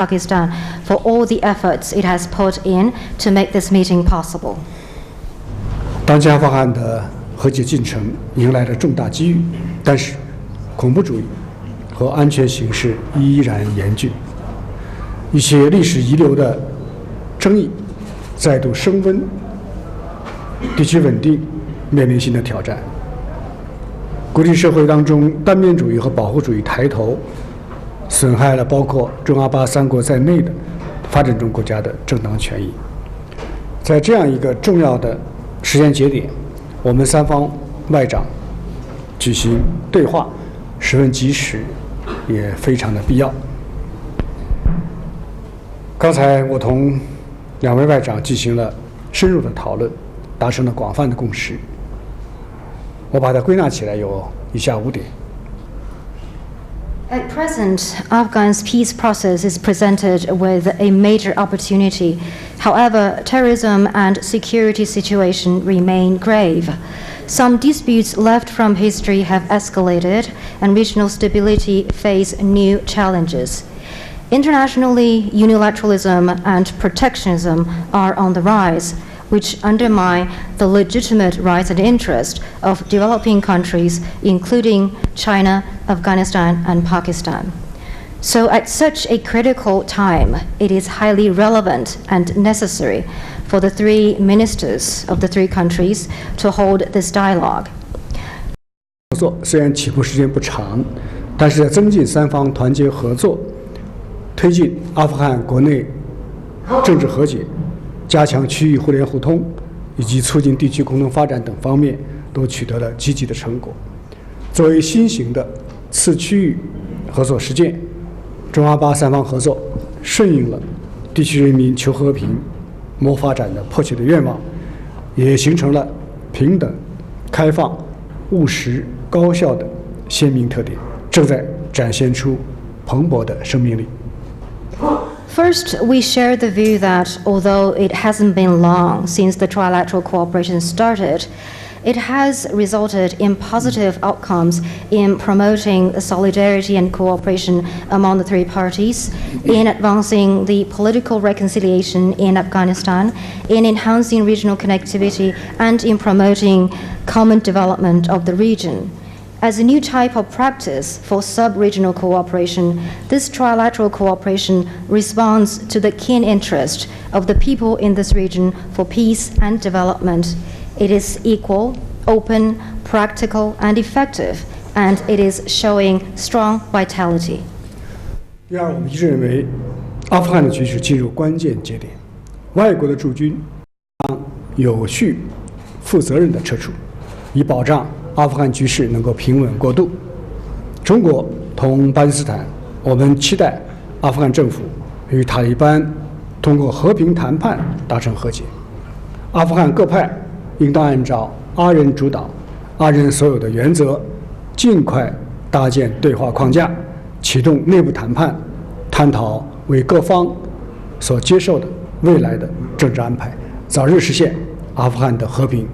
Pakistan for all the efforts it has put in to make this meeting possible. 当前阿富汗的和解进程迎来了重大机遇，但是恐怖主义和安全形势依然严峻，一些历史遗留的争议再度升温，地区稳定面临新的挑战。国际社会当中单边主义和保护主义抬头，损害了包括中阿巴三国在内的发展中国家的正当权益。在这样一个重要的时间节点，我们三方外长举行对话十分及时，也非常的必要。刚才我同两位外长进行了深入的讨论，达成了广泛的共识。我把它归纳起来有以下5点。At present, Afghan's peace process is presented with a major opportunity. However, terrorism and security situation remain grave. Some disputes left from history have escalated, and regional stability face new challenges. Internationally, unilateralism and protectionism are on the rise, which undermine the legitimate rights and interests of developing countries, including China, Afghanistan, and Pakistan. So at such a critical time, it is highly relevant and necessary for the 3 ministers of the 3 countries to hold this dialogue. 合作虽然起步时间不长，但是在增进三方团结合作、推进阿富汗国内政治和解、加强区域互联互通以及促进地区共同发展等方面都取得了积极的成果。作为新型的次区域合作实践，中阿巴三方合作顺应了地区人民求和平、谋发展的迫切的愿望，也形成了平等、开放、务实、高效的鲜明特点，正在展现出蓬勃的生命力。First, we share the view that although it hasn't been long since the trilateral cooperation started, it has resulted in positive outcomes in promoting solidarity and cooperation among the 3 parties, in advancing the political reconciliation in Afghanistan, in enhancing regional connectivity, and in promoting common development of the region. As a new type of practice for sub-regional cooperation, this trilateral cooperation responds to the keen interest of the people in this region for peace and development. It is equal, open, practical, and effective, and it is showing strong vitality. 第二，我们一致认为，阿富汗的局势进入关键节点，外国的驻军将有序、负责任地撤出，以保障阿富汗局势能够平稳过渡。中国同巴基斯坦，我们期待阿富汗政府与塔利班通过和平谈判达成和解。阿富汗各派应当按照阿人主导、阿人所有的原则，尽快搭建对话框架，启动内部谈判，探讨为各方所接受的未来的政治安排，早日实现阿富汗的和平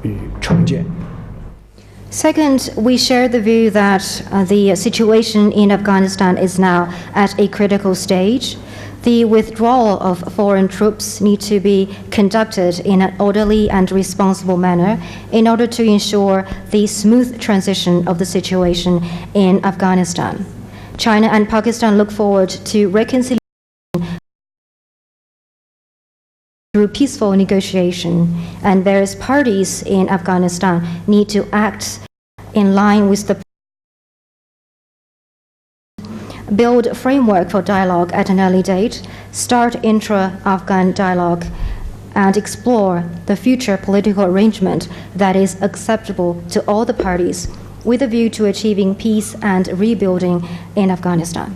与重建。Second, we share the view that the situation in Afghanistan is now at a critical stage. The withdrawal of foreign troops need to be conducted in an orderly and responsible manner in order to ensure the smooth transition of the situation in Afghanistan. China and Pakistan look forward to reconciliation through peaceful negotiation, and various parties in Afghanistan need to act in line with the build a framework for dialogue at an early date, start intra-Afghan dialogue, and explore the future political arrangement that is acceptable to all the parties, with a view to achieving peace and rebuilding in Afghanistan.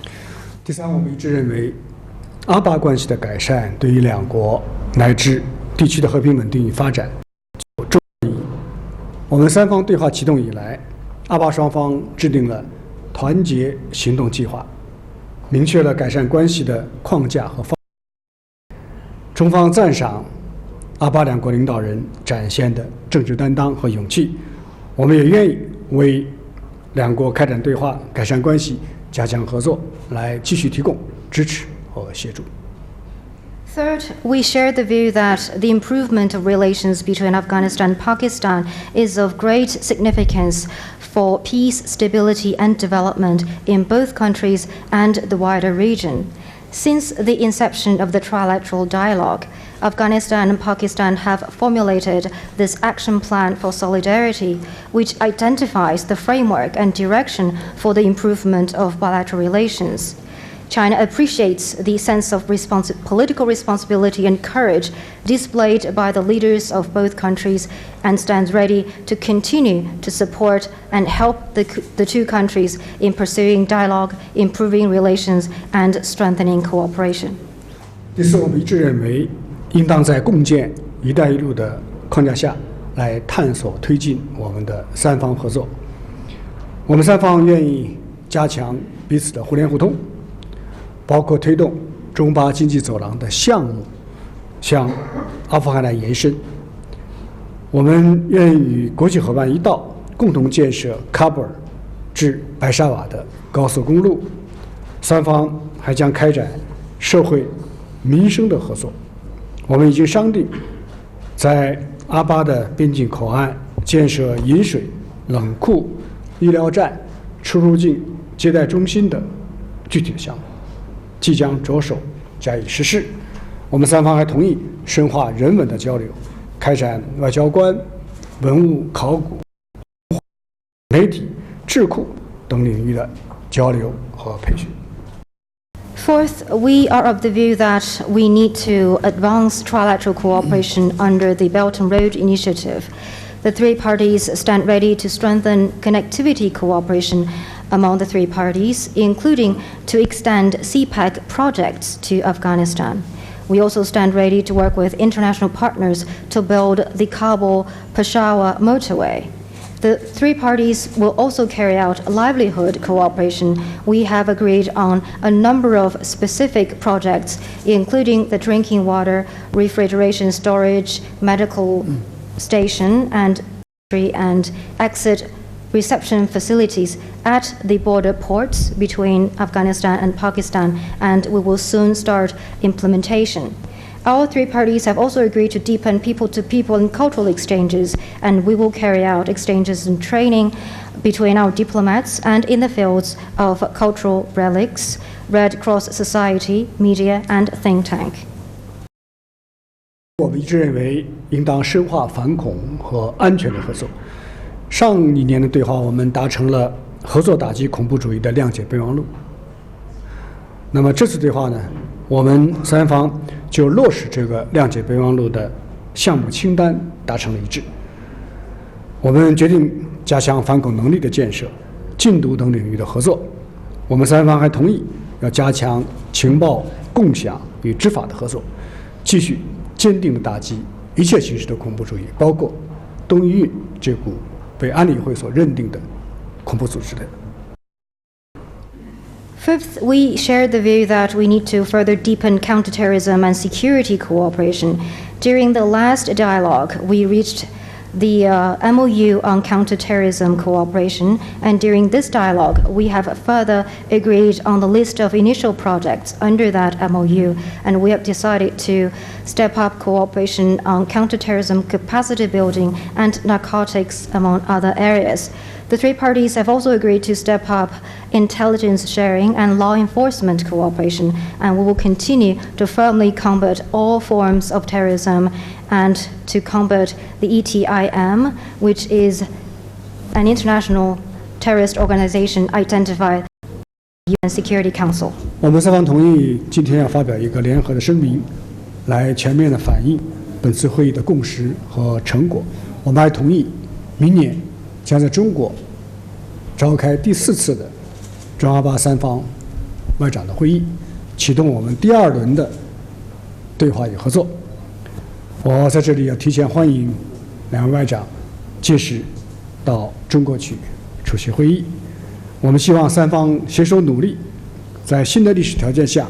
第三，我们一致认为，阿巴关系的改善对于两国乃至地区的和平稳定与发展有重要意义。我们三方对话启动以来，阿巴双方制定了团结行动计划，明确了改善关系的框架和方向。中方赞赏阿巴两国领导人展现的政治担当和勇气，我们也愿意为两国开展对话、改善关系、加强合作来继续提供支持和协助。Third, we share the view that the improvement of relations between Afghanistan and Pakistan is of great significance for peace, stability, and development in both countries and the wider region. Since the inception of the trilateral dialogue, Afghanistan and Pakistan have formulated this action plan for solidarity, which identifies the framework and direction for the improvement of bilateral relations. China appreciates the sense of political responsibility and courage displayed by the leaders of both countries and stands ready to continue to support and help the two countries in pursuing dialogue, improving relations, and strengthening cooperation. 第四，我们一致认为，应当在共建“一带一路”的框架下来探索推进我们的三方合作。我们三方愿意加强彼此的互联互通，包括推动中巴经济走廊的项目向阿富汗来延伸。我们愿意与国际伙伴一道，共同建设喀布尔至白沙瓦的高速公路。三方还将开展社会民生的合作。我们已经商定，在阿巴的边境口岸建设饮水、冷库、医疗站、出入境接待中心的具体的项目，即将着手加以实施。我们三方还同意深化人文的交流，开展外交官、文物考古、媒体、智库等领域的交流和培训。Fourth, we are of the view that we need to advance trilateral cooperation under the Belt and Road Initiative. The three parties stand ready to strengthen connectivity cooperation among the three parties, including to extend CPEC projects to Afghanistan. We also stand ready to work with international partners to build the Kabul-Peshawar motorway. The three parties will also carry out livelihood cooperation. We have agreed on a number of specific projects, including the drinking water, refrigeration storage, medical station, and exit reception facilities at the border ports between Afghanistan and Pakistan, and we will soon start implementation. All three parties have also agreed to deepen people-to-people and cultural exchanges, and we will carry out exchanges and training between our diplomats and in the fields of cultural relics, Red Cross Society, media, and think tank. 我们一致认为，应当深化反恐和安全的合作。上一年的对话，我们达成了合作打击恐怖主义的谅解备忘录。那么这次对话呢，我们三方就落实这个谅解备忘录的项目清单达成了一致。我们决定加强反恐能力的建设、禁毒等领域的合作。我们三方还同意要加强情报共享与执法的合作，继续坚定地打击一切形式的恐怖主义，包括东伊运这股被安理会所认定的恐怖组织的。Fifth, we share the view that we need to further deepen counterterrorism and security cooperation. During the last dialogue, we reached the MOU on counterterrorism cooperation, and during this dialogue, we have further agreed on the list of initial projects under that MOU, and we have decided to step up cooperation on counterterrorism capacity building and narcotics, among other areas. The three parties have also agreed to step up intelligence sharing and law enforcement cooperation, and we will continue to firmly combat all forms of terrorism and to combat the ETIM, which is an international terrorist organization identified by the UN Security Council. 我们三方同意今天要发表一个联合的声明，来全面的反映本次会议的共识和成果。我们还同意明年将在中国召开第4次的中阿巴三方外长的会议，启动我们第2轮的对话与合作。我在这里要提前欢迎两位外长届时到中国去出席会议。我们希望三方携手努力，在新的历史条件下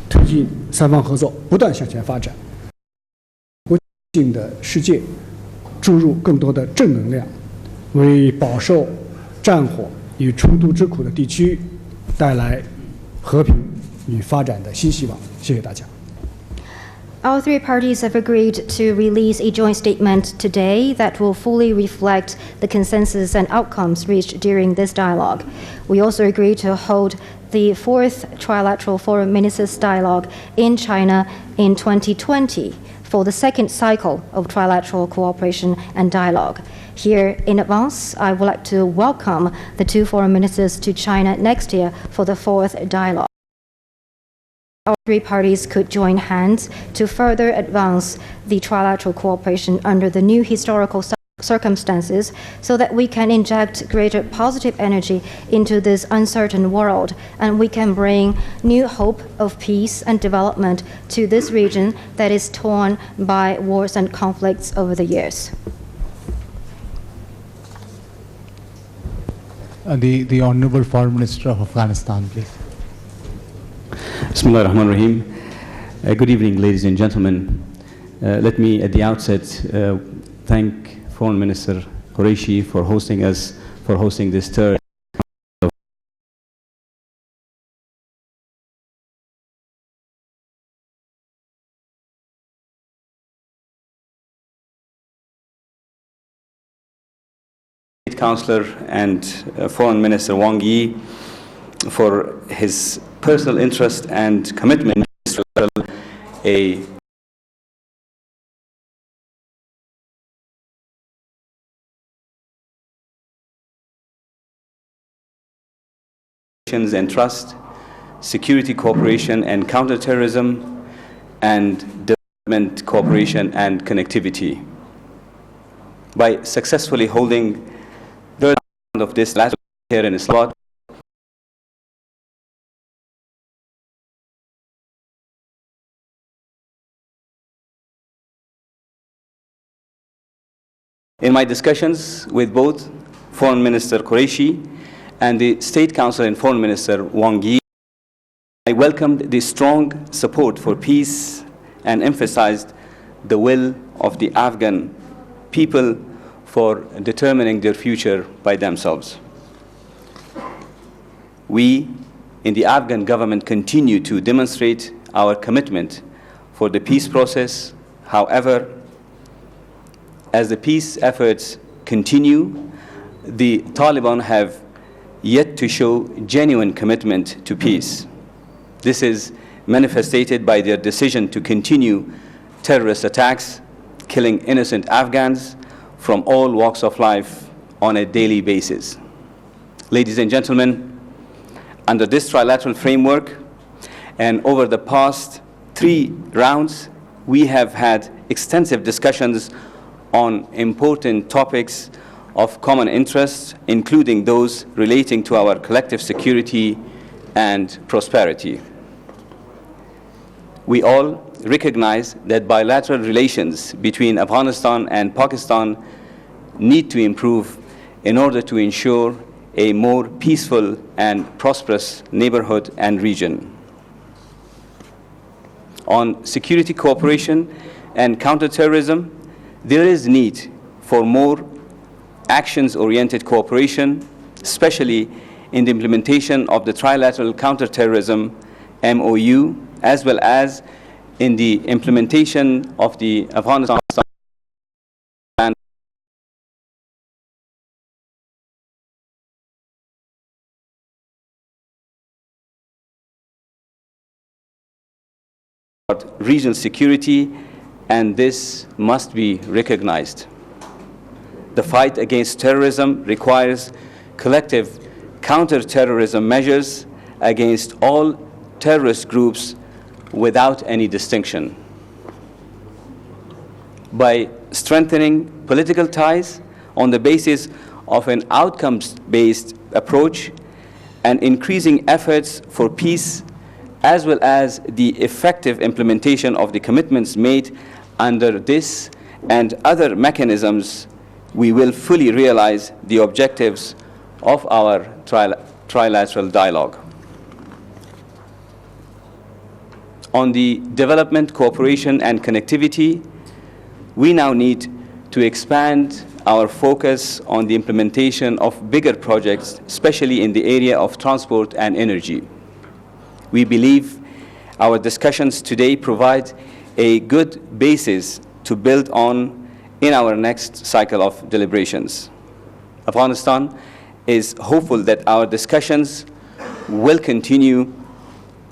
推进三方合作不断向前发展，国际性的世界注入更多的正能量，为饱受战火与冲突之苦的地区带来和平与发展的新希望。谢谢大家。All three parties have agreed to release a joint statement today that will fully reflect the consensus and outcomes reached during this dialogue. We also agreed to hold the fourth trilateral foreign ministers dialogue in China in 2020 for the second cycle of trilateral cooperation and dialogue. Here in advance, I would like to welcome the two foreign ministers to China next year for the fourth dialogue. All three parties could join hands to further advance the trilateral cooperation under the new historical circumstances so that we can inject greater positive energy into this uncertain world and we can bring new hope of peace and development to this region that is torn by wars and conflicts over the years. The Honorable Foreign Minister of Afghanistan, please. Bismillah ar-Rahman ar-Rahim. Good evening, ladies and gentlemen. Let me at the outset thank Foreign Minister Qureshi for hosting us, for hosting this third Counselor and Foreign Minister Wang Yi for his personal interest and commitment to a and trust, security cooperation and counterterrorism, and development cooperation and connectivity. By successfully holding the round of this last here in Islamabad, in my discussions with both Foreign Minister Qureshi and the State Council and Foreign Minister Wang Yi, I welcomed the strong support for peace and emphasized the will of the Afghan people for determining their future by themselves. We in the Afghan government continue to demonstrate our commitment for the peace process. However, as the peace efforts continue, the Taliban have yet to show genuine commitment to peace. This is manifested by their decision to continue terrorist attacks, killing innocent Afghans from all walks of life on a daily basis. Ladies and gentlemen, under this trilateral framework and over the past 3 rounds, we have had extensive discussions on important topics of common interest, including those relating to our collective security and prosperity. We all recognize that bilateral relations between Afghanistan and Pakistan need to improve in order to ensure a more peaceful and prosperous neighborhood and region. On security cooperation and counterterrorism, there is need for more actions-oriented cooperation, especially in the implementation of the Trilateral Counterterrorism MOU, as well as in the implementation of the Afghanistan plan regional security, and this must be recognized. The fight against terrorism requires collective counter-terrorism measures against all terrorist groups without any distinction. By strengthening political ties on the basis of an outcomes-based approach and increasing efforts for peace, as well as the effective implementation of the commitments made under this and other mechanisms, we will fully realize the objectives of our trilateral dialogue. On the development, cooperation, and connectivity, we now need to expand our focus on the implementation of bigger projects, especially in the area of transport and energy. we believe our discussions today provide a good basis to build on in our next cycle of deliberations. Afghanistan is hopeful that our discussions will continue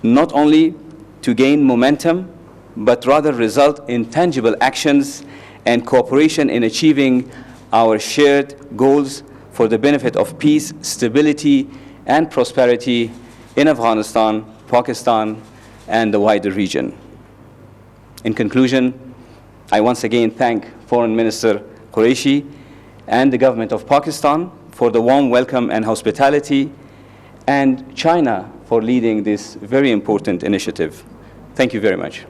not only to gain momentum, but rather result in tangible actions and cooperation in achieving our shared goals for the benefit of peace, stability, and prosperity in Afghanistan, Pakistan, and the wider region. In conclusion, I once again thank Foreign Minister Qureshi and the government of Pakistan for the warm welcome and hospitality, and China for leading this very important initiative. Thank you very much.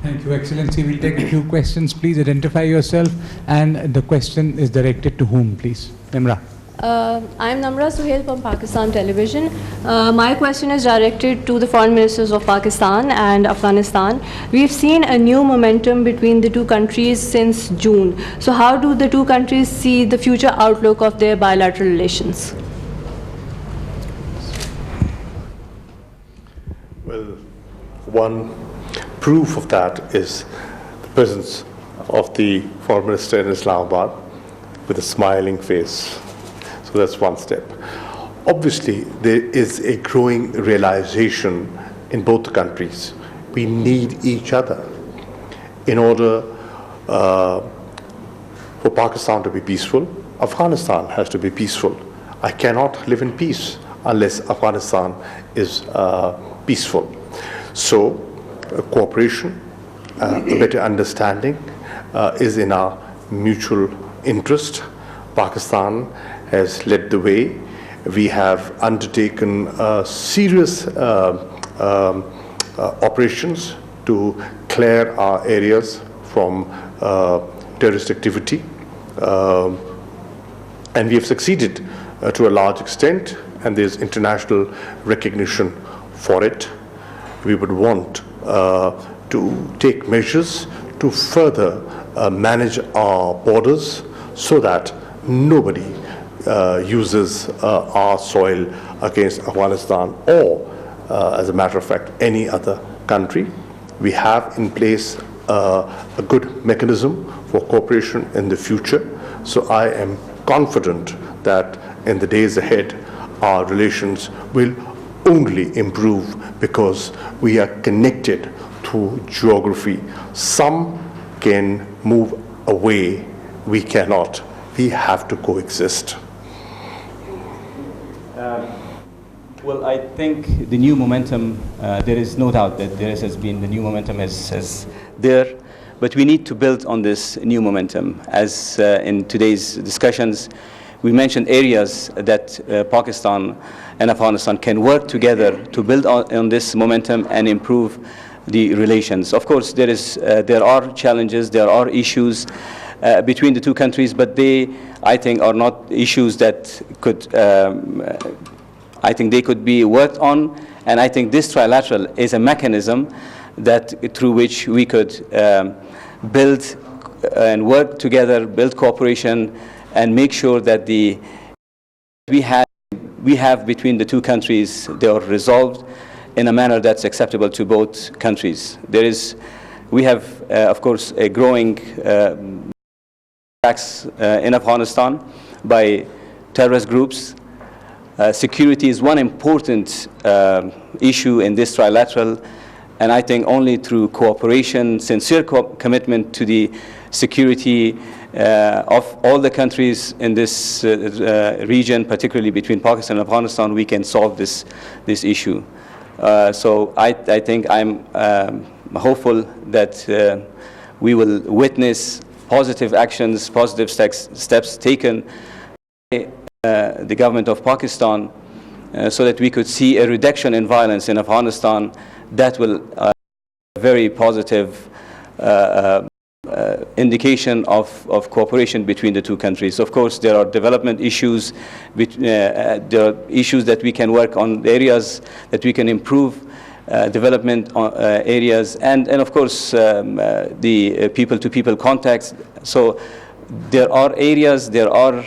Thank you, Excellency. We'll take a few questions. Please identify yourself, and the question is directed to whom, please? Nimra. I'm Namra Suhail from Pakistan Television. My question is directed to the foreign ministers of Pakistan and Afghanistan. We've seen a new momentum between the two countries since June. So how do the two countries see the future outlook of their bilateral relations? Well, one proof of that is the presence of the foreign minister in Islamabad with a smiling face. So that's one step. Obviously, there is a growing realization in both the countries. We need each other in order for Pakistan to be peaceful. Afghanistan has to be peaceful. I cannot live in peace unless Afghanistan is peaceful. So, cooperation, a better understanding is in our mutual interest. Pakistan has led the way. We have undertaken serious operations to clear our areas from terrorist activity. And we have succeeded to a large extent, and there's international recognition for it. We would want to take measures to further manage our borders so that nobody uses our soil against Afghanistan or, as a matter of fact, any other country. We have in place a good mechanism for cooperation in the future. So I am confident that in the days ahead, our relations will only improve because we are connected through geography. Some can move away, we cannot. We have to coexist. Well, I think the new momentum, there is no doubt that there has been, the new momentum is there, but we need to build on this new momentum. As in today's discussions, we mentioned areas that Pakistan and Afghanistan can work together to build on this momentum and improve the relations. Of course, there are challenges, there are issues between the two countries, but they, I think, are not issues that could, I think they could be worked on, and I think this trilateral is a mechanism that through which we could build and work together, build cooperation, and make sure that we have between the two countries, they are resolved in a manner that's acceptable to both countries. We have, of course, a growing attacks in Afghanistan by terrorist groups. Security is one important issue in this trilateral, and I think only through cooperation, sincere commitment to the security of all the countries in this region, particularly between Pakistan and Afghanistan, we can solve this issue. So I think I'm hopeful that we will witness positive actions, positive steps taken by the government of Pakistan so that we could see a reduction in violence in Afghanistan that will very positive indication of cooperation between the two countries. Of course, there are development issues, there are issues that we can work on, areas that we can improve development areas, and of course the people-to-people contacts. So there are areas, there are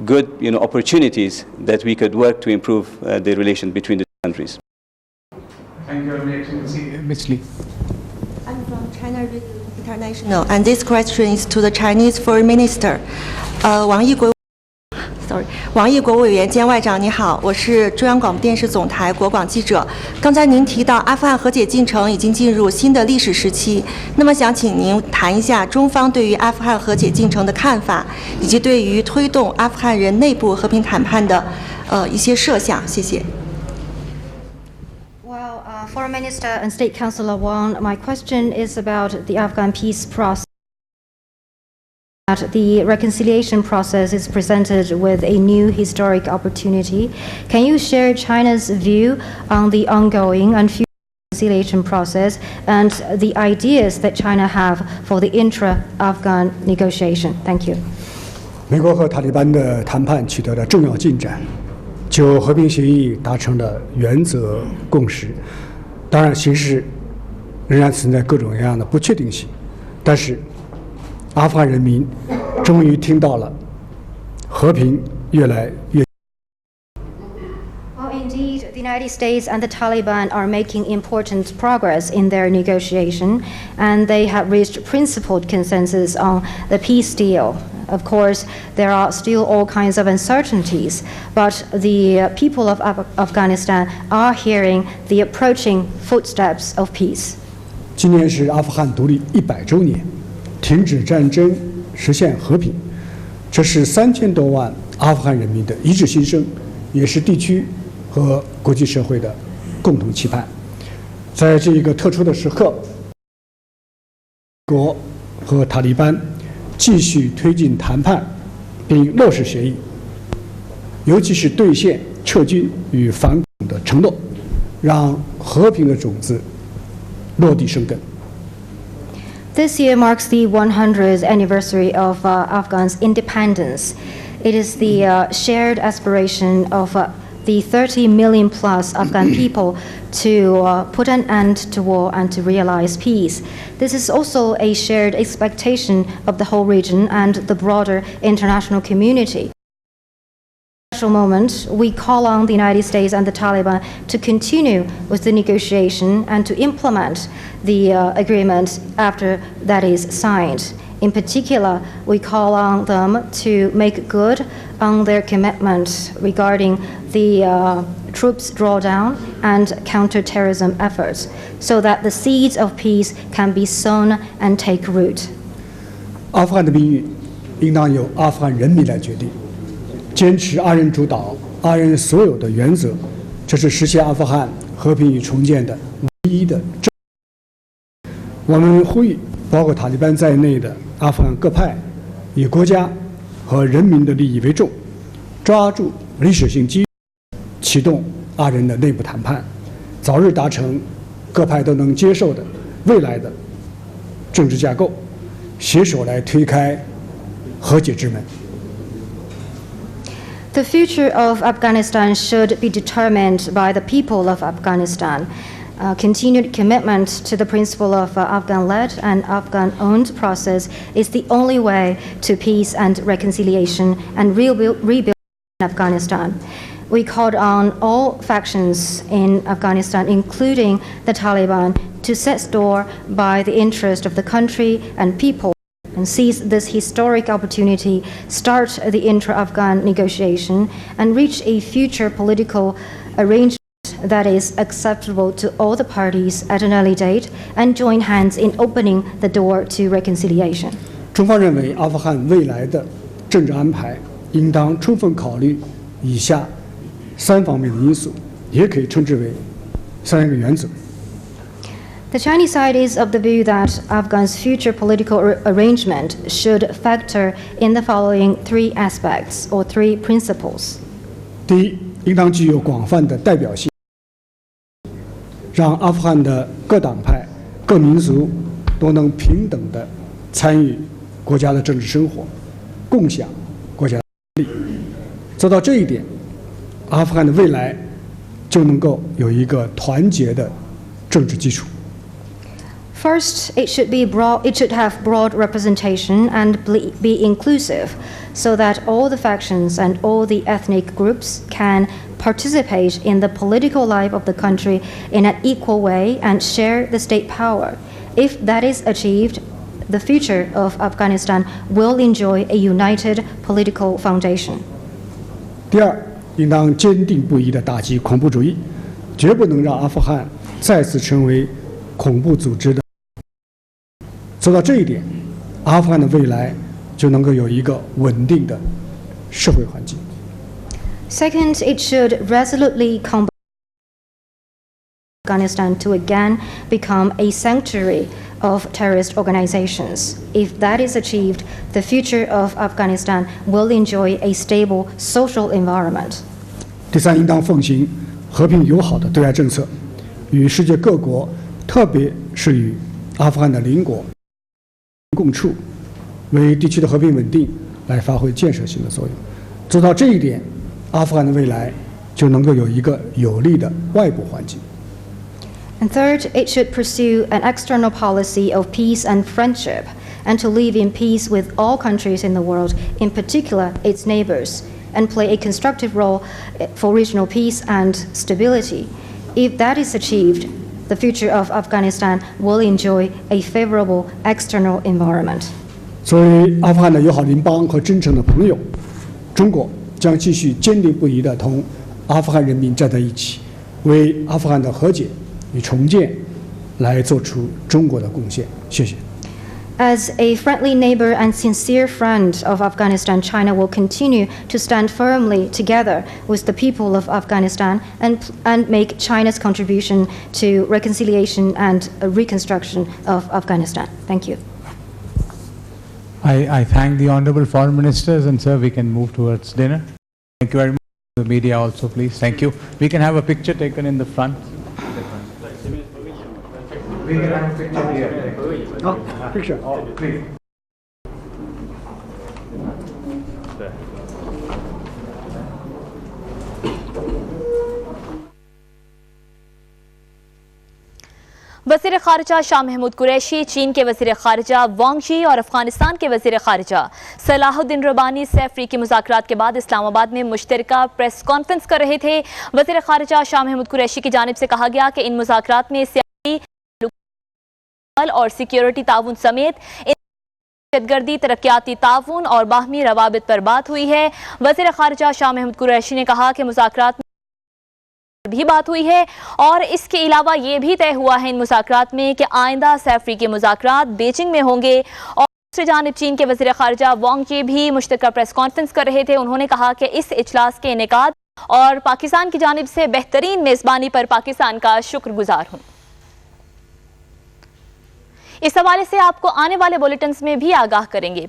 good opportunities that we could work to improve the relation between the two countries. Thank you, Your Excellency. Ms. Lee. I'm from China International, and this question is to the Chinese Foreign Minister. 王毅国务委员兼外长，你好，我是中央广播电视总台国广记者。刚才您提到阿富汗和解进程已经进入新的历史时期，那么想请您谈一下中方对于阿富汗和解进程的看法，以及对于推动阿富汗人内部和平谈判的一些设想。谢谢。Well, Foreign Minister and State Councillor Wang, my question is about the Afghan peace process. That the reconciliation process is presented with a new historic opportunity. Can you share China's view on the ongoing and future reconciliation process and the ideas that China have for the intra-Afghan negotiation? Thank you. 美国和塔利班的谈判取得了重要进展，就和平协议达成了原则共识。当然，形势仍然存在各种各样的不确定性，但是阿富汗人民终于听到了和平越来越。Well, indeed, the United States and the Taliban are making important progress in their negotiation, and they have reached principled consensus on the peace deal. Of course, there are still all kinds of uncertainties, but the people of Afghanistan are hearing the approaching footsteps of peace. 今年是阿富汗独立100周年。停止战争，实现和平，这是3000多万阿富汗人民的一致心声，也是地区和国际社会的共同期盼。在这一个特殊的时刻，美国和塔利班继续推进谈判，并落实协议，尤其是兑现撤军与反恐的承诺，让和平的种子落地生根。This year marks the 100th anniversary of Afghan's independence. It is the shared aspiration of the 30 million plus Afghan people to put an end to war and to realize peace. This is also a shared expectation of the whole region and the broader international community. Moment, we call on the United States and the Taliban to continue with the negotiation and to implement the agreement after that is signed. In particular, we call on them to make good on their commitment regarding the troops drawdown and counterterrorism efforts, so that the seeds of peace can be sown and take root. 阿富汗的命运应当由阿富汗人民来决定。坚持阿人主导、阿人所有的原则，这是实现阿富汗和平与重建的唯一的正。我们呼吁包括塔利班在内的阿富汗各派，以国家和人民的利益为重，抓住历史性机遇，启动阿人的内部谈判，早日达成各派都能接受的未来的政治架构，携手来推开和解之门。The future of Afghanistan should be determined by the people of Afghanistan. Continued commitment to the principle of Afghan-led and Afghan-owned process is the only way to peace and reconciliation and rebuild Afghanistan. We called on all factions in Afghanistan, including the Taliban, to set store by the interest of the country and people and seize this historic opportunity, start the intra-Afghan negotiation, and reach a future political arrangement that is acceptable to all the parties at an early date, and join hands in opening the door to reconciliation. 中方认为，阿富汗未来的政治安排应当充分考虑以下3方面的因素，也可以称之为3个原则。The Chinese side is of the view that Afghan's future political arrangement should factor in the following 3 aspects or 3 principles. 第一，应当具有广泛的代表性，让阿富汗的各党派、各民族都能平等地参与国家的政治生活，共享国家的利益。做到这一点，阿富汗的未来就能够有一个团结的政治基础。First, it should have broad representation and be inclusive, so that all the factions and all the ethnic groups can participate in the political life of the country in an equal way and share the state power. If that is achieved, the future of Afghanistan will enjoy a united political foundation. 第二，应当坚定不移地打击恐怖主义，绝不能让阿富汗再次成为恐怖组织的。做到这一点，阿富汗的未来就能够有一个稳定的社会环境。Second, it should resolutely combat Afghanistan to again become a sanctuary of terrorist organizations. If that is achieved, the future of Afghanistan will enjoy a stable social environment. 第三，应当奉行和平友好的对外政策，与世界各国，特别是与阿富汗的邻国共处，为地区的和平稳定来发挥建设性的作用。做到这一点，阿富汗的未来就能够有一个有利的外部环境。And third, it should pursue an external policy of peace and friendship, and to live in peace with all countries in the world, in particular its neighbors, and play a constructive role for regional peace and stability. If that is achieved, the future of Afghanistan will enjoy a favorable external environment. 作为阿富汗的友好邻邦和真诚的朋友，中国将继续坚定不移地同阿富汗人民站在一起，为阿富汗的和解与重建来做出中国的贡献。谢谢。As a friendly neighbor and sincere friend of Afghanistan, China will continue to stand firmly together with the people of Afghanistan and make China's contribution to reconciliation and reconstruction of Afghanistan. Thank you. I thank the Honorable Foreign Ministers, and sir, we can move towards dinner. Thank you very much. The media also, please. Thank you. We can have a picture taken in the front. We can have a picture here. Oh, picture. Please. वज़ीर ख़ारिजा शाह महमूद कुरैशी, चीन के वज़ीर ख़ारिजा वांग यी और अफ़गानिस्तान के वज़ीर ख़ारिजा सलाहुद्दीन रब्बानी से अफ्रीकी मुज़ाकरात के बाद इस्लामाबाद में मुश्तरका प्रेस कॉन्फ्रेंस कर रहे थे। वज़ीर ख़ारिजा शाह महमूद कुरैशी की जानिब से कहा गया कि इन मुज़ाकरात में सियासी और सिक्योरिटी ताउन समेत दहशतगर्दी, तरक्याती ताउन और बाहमी रवाबित पर बात हुई है। वज़ीर ख़ारिजा शाह महमूद कुरैशी ने कहा कि मुज़ाकरात में भी बात हुई है और इसके अलावा ये भी तय हुआ है इन मुज़ाकरात में कि आइंदा सैफरी के मुज़ाकरात बीजिंग में होंगे। और दूसरी जानिब चीन के वज़ीर ख़ारिजा वांग यी भी मुश्तरका प्रेस कॉन्फ्रेंस कर रहे थे। उन्होंने कहा कि इस इजलास के इनेकाद और पाकिस्तान की जानिब से बेहतरीन मेज़बानी पर पाकिस्तान का शुक्रगुजार हूँ। इस हवाले से आपको आने वाले बुलेटिन्स में भी आगाह करेंगे।